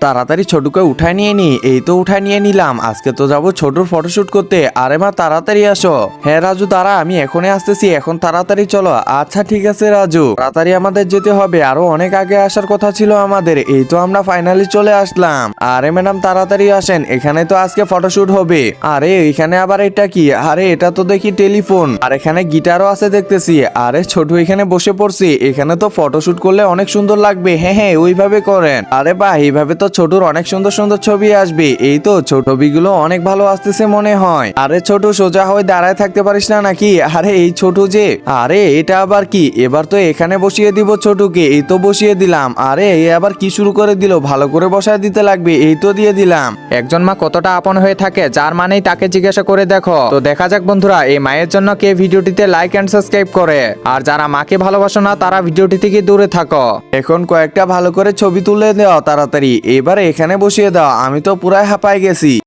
তাড়াতাড়ি ছোটুকে উঠায় নিয়ে নি। এই তো উঠায় নিয়ে নিলাম, আজকে তো যাবো ছোটুর ফটোশুট করতে। আরে মা তাড়াতাড়ি আসো। হ্যাঁ রাজু দাঁড়া, আমি এখনই আসতেছি, এখন তাড়াতাড়ি চলো। আচ্ছা ঠিক আছে রাজু, তাড়াতাড়ি আমাদের যেতে হবে, আরো অনেক আগে আসার কথা ছিল আমাদের। এই তো আমরা ফাইনালি চলে আসলাম। আরে ম্যাডাম তাড়াতাড়ি আসেন, এখানে তো আজকে ফটোশুট হবে। আরে এখানে আবার এটা কি? আরে এটা তো দেখি টেলিফোন, আর এখানে গিটারও আছে দেখতেছি। আরে ছোটু এখানে বসে পড়ছি, এখানে তো ফটোশুট করলে অনেক সুন্দর লাগবে। হ্যাঁ হ্যাঁ ওইভাবে করেন। আরে বাহ, এইভাবে তো ছোটুর অনেক সুন্দর সুন্দর ছবি আসবে। এই তো ছবিগুলো অনেক ভালো আসতেছে মনে হয়। আরে ছোটু সোজা হয়ে দাঁড়ায় থাকতে পারিস না নাকি? আরে এই ছোটু যে, আরে এটা আবার কি? এবার তো এখানে বসিয়ে দিব ছোটুকে। এই তো বসিয়ে দিলাম। আরে এই আবার কি শুরু করে দিল? ভালো করে বসায় দিতে লাগবে। এই তো দিয়ে দিলাম। একজন মা কতটা আপন হয়ে থাকে, যার মানেই তাকে জিজ্ঞাসা করে দেখো। তো দেখা যাক বন্ধুরা, এই মায়ের জন্য কে ভিডিওটিতে লাইক এন্ড সাবস্ক্রাইব করে। আর যারা মাকে ভালোবাসো না, তারা ভিডিওটি থেকে দূরে থাকো। এখন কয়েকটা ভালো করে ছবি তুলে দাও তাড়াতাড়ি। এবারে এখানে বসিয়ে দাও, আমি তো পুরাই হাঁপায় গেছি।